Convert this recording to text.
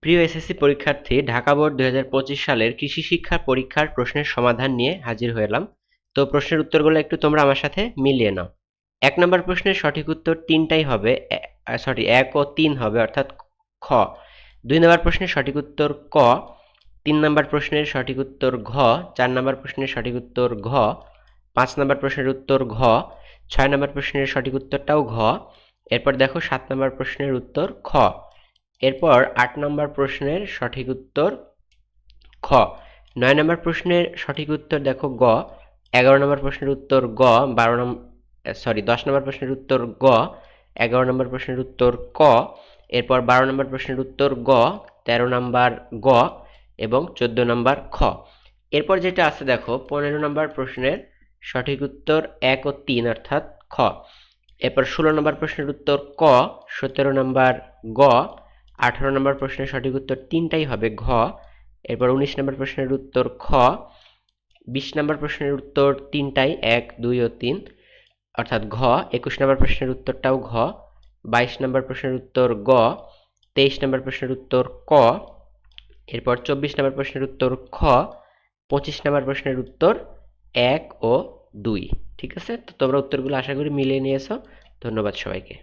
প্রিয় এসএসসি পরীক্ষার্থী, ঢাকা বোর্ড 2025 সালের কৃষি শিক্ষা পরীক্ষার প্রশ্নের সমাধান নিয়ে হাজির হলাম। তো প্রশ্নের উত্তরগুলো একটু তোমরা আমার সাথে মিলিয়ে নাও। 1 নম্বর প্রশ্নের সঠিক উত্তর তিনটাই হবে, 1 ও 3 হবে, অর্থাৎ খ। 2 নম্বর প্রশ্নের সঠিক উত্তর ক। 3 নম্বর প্রশ্নের সঠিক উত্তর ঘ। 4 নম্বর প্রশ্নের সঠিক উত্তর ঘ। 5 নম্বর প্রশ্নের উত্তর ঘ। 6 নম্বর প্রশ্নের সঠিক উত্তরটাও ঘ। এরপর দেখো 7 নম্বর প্রশ্নের উত্তর খ। এরপর 8 নম্বর প্রশ্নের সঠিক উত্তর খ। 9 নম্বর প্রশ্নের সঠিক উত্তর দেখো গ। 11 নম্বর প্রশ্নের উত্তর গ। 10 নম্বর প্রশ্নের উত্তর গ। 11 নম্বর প্রশ্নের উত্তর ক। এরপর 12 নম্বর প্রশ্নের উত্তর গ। 13 নম্বর গ এবং 14 নম্বর খ। এরপর যেটা আছে দেখো 15 নম্বর প্রশ্নের সঠিক উত্তর 1 ও 3, অর্থাৎ খ। এরপর 16 নম্বর প্রশ্নের উত্তর ক। 17 নম্বর গ। 18 নম্বর প্রশ্নের সঠিক উত্তর তিনটাই হবে ঘ। এরপর 19 নম্বর প্রশ্নের উত্তর খ। 20 নম্বর প্রশ্নের উত্তর তিনটাই 1, 2 ও 3, অর্থাৎ ঘ। 21 নম্বর প্রশ্নের উত্তরটাও ঘ। 22 নম্বর প্রশ্নের উত্তর গ। 23 নম্বর প্রশ্নের উত্তর ক। এরপর 24 নম্বর প্রশ্নের উত্তর খ। 25 নম্বর প্রশ্নের উত্তর 1 ও 2। ঠিক আছে, তো তোমরা উত্তরগুলো আশা করি মিলিয়ে নিয়েছো। ধন্যবাদ সবাইকে।